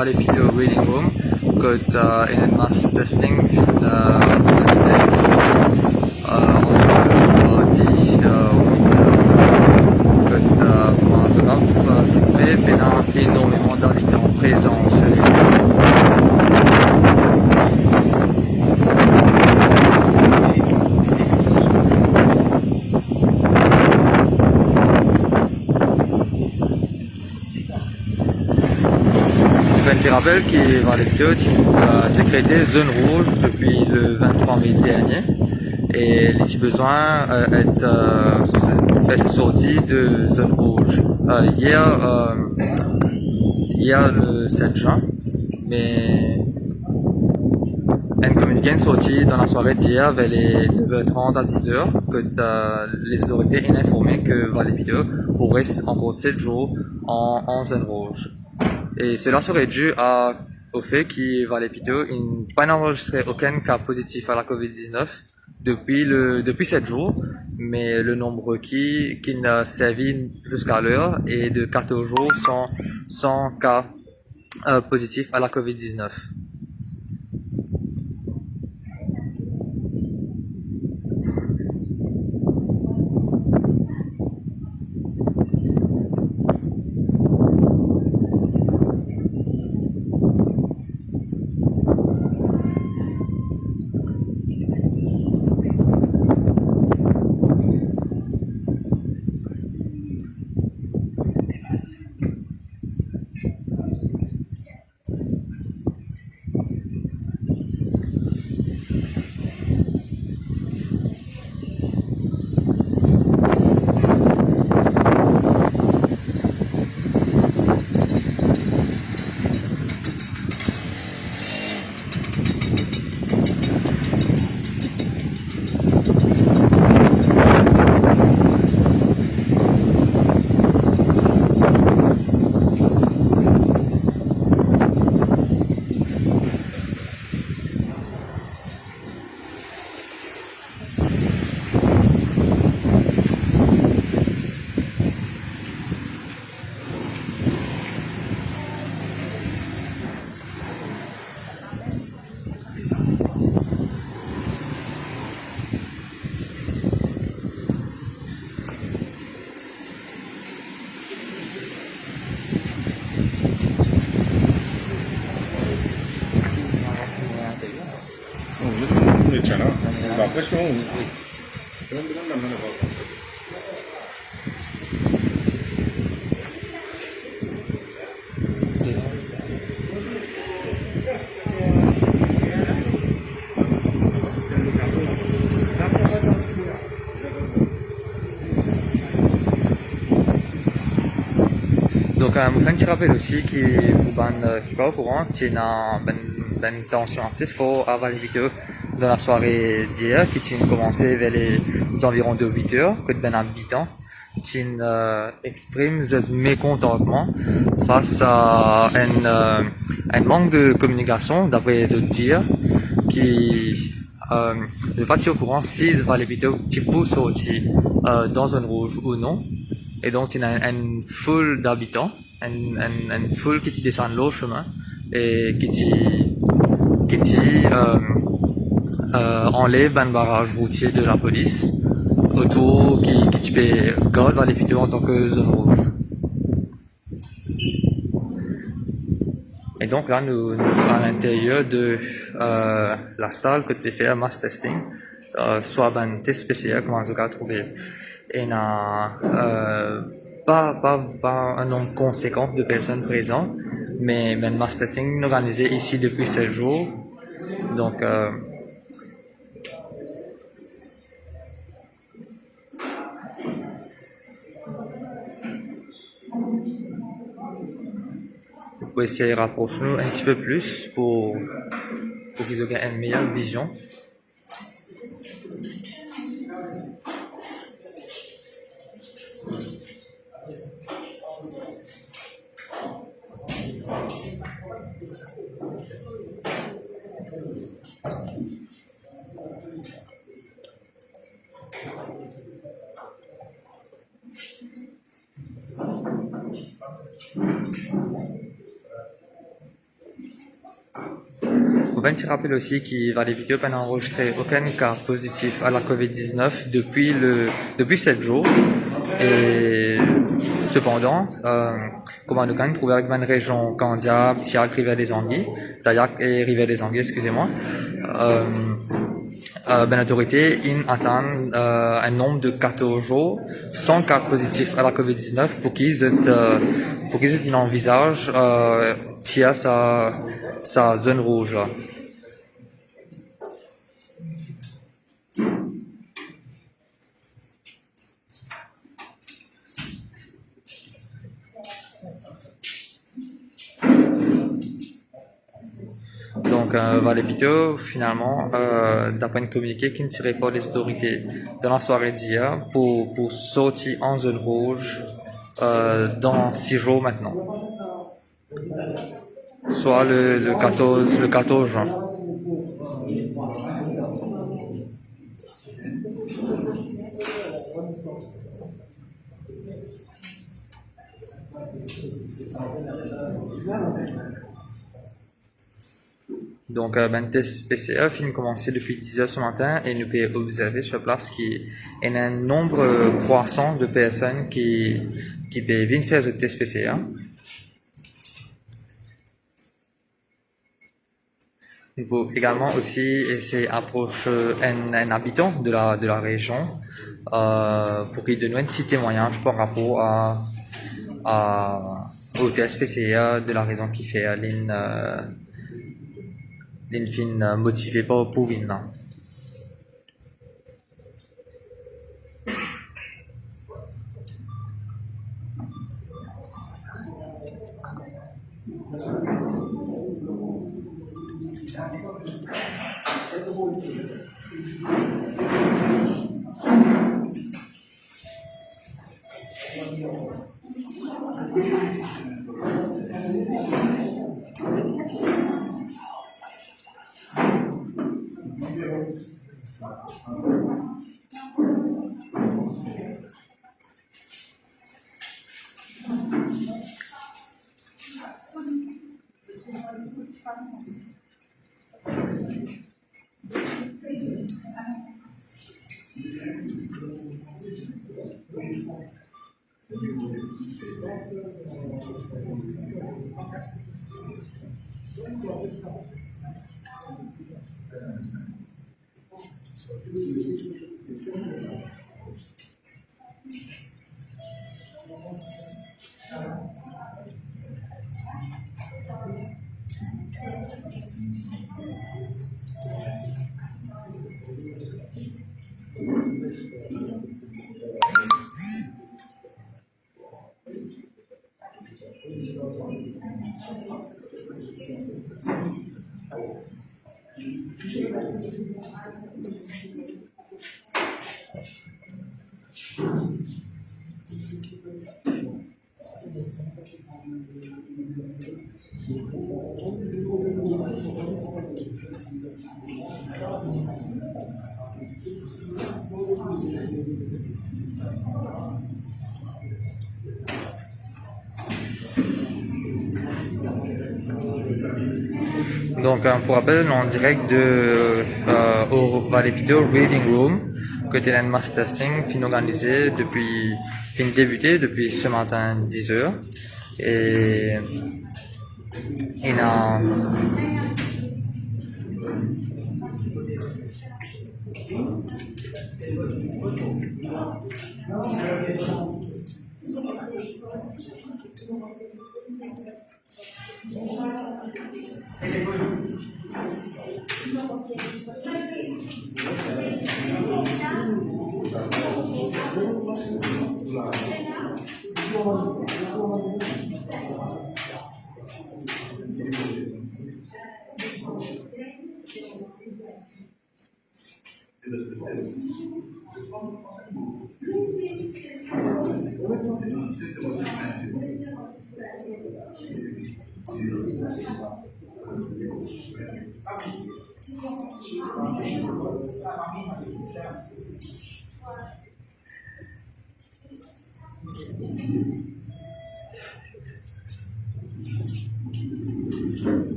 Valley Peter Reading Room, que in een mass testing organisé énormément d'habitants présents sur l'île. Je rappelle qu'il va les a décrété zone rouge depuis le 23 mai dernier et les besoins fait sortir de zone rouge hier le 7 juin, mais un communiqué est sorti dans la soirée d'hier vers les 9h30 à 10h que les autorités ont informé que Valley-Peter pourrait encore 7 jours en zone rouge. Et cela serait dû au fait qu'il Valley-Peter n'a pas enregistré aucun cas positif à la COVID-19 depuis 7 jours, mais le nombre requis qui n'a servi jusqu'à l'heure est de 14 jours sans cas positifs à la COVID-19. Donc, un petit rappel aussi qui vous qui pas au courant, qui est une tension assez forte à Valley-Peter dans la soirée d'hier, qui a commencé vers les environs de 8 heures, que ben habitants qui exprime ce mécontentement face à un manque de communication, d'après les dire, qui ne pas au courant si Valley-Peter qui pousse sortir dans zone rouge ou non. Et donc, il y a une foule d'habitants, une foule qui descend le chemin et qui enlève un barrage routier de la police autour qui peut garder Valley-Peter en tant que zone rouge. Et donc là, nous à l'intérieur de la salle que tu peux faire mass testing, soit un test spécial, comment on a trouvé. Et pas un nombre conséquent de personnes présentes, mais un mass testing organisé ici depuis 7 jours. Donc, vous pouvez essayer de rapprocher nous un petit peu plus pour qu'ils aient une meilleure vision. un petit rappel aussi qu'il va les vidéos n'a enregistré aucun cas positif à la COVID-19 depuis 7 jours. Et cependant, comme nous avons trouvé avec une région Candia, Tiac, Rivière des Anguilles, Tayac et Rivière des Anguilles, excusez-moi, l'autorité attend un nombre de 14 jours sans cas positifs à la COVID-19 pour qu'ils envisagent tirer sa zone rouge là. Donc, les vidéos, finalement, d'après un communiqué qui ne tirait pas les autorités dans la soirée d'hier pour sortir en zone rouge dans 6 jours maintenant. Soit le 14 juin. Donc, test PCR finit commencer depuis 10 heures ce matin et nous pouvons observer sur place qu'il y a un nombre croissant de personnes qui peuvent venir faire ce test PCR. Nous pouvons également aussi essayer d'approcher un habitant de la région pour qu'il donne un petit témoignage par rapport au test PCR de la raison qui fait l'in motivé pour venir. Donc, pour rappel, en direct au Valley Vidéo Reading Room, côté d'un mass testing, fin organisé fin débuté depuis ce matin 10 heures. Et il y a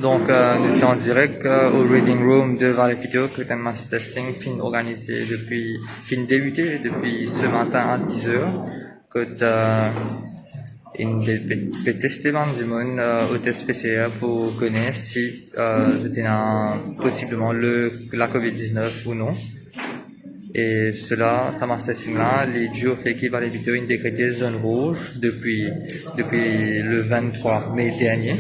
Donc, nous sommes en direct au Reading Room de Valley Video, que un mass testing fin organisé fin débuté depuis ce matin à 10h, que peut tester du monde au test PCR pour connaître si c'était possiblement la COVID-19 ou non. Et ça mass testing là, les duos fait qui Valley Video ont décrété zone rouge depuis le 23 mai dernier.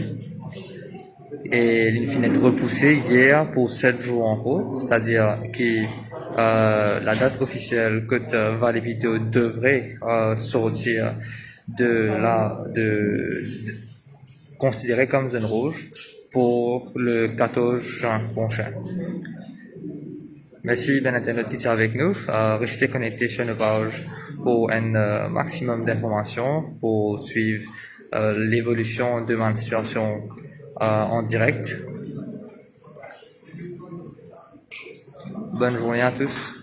Et il finit de repousser hier pour 7 jours en haut, c'est-à-dire que la date officielle que Valley Video devrait sortir considérée comme zone rouge pour le 14 juin prochain. Merci bien Internet qui est avec nous. Restez connectés sur nos pages pour un maximum d'informations, pour suivre l'évolution de ma situation en direct. Bonne journée à tous.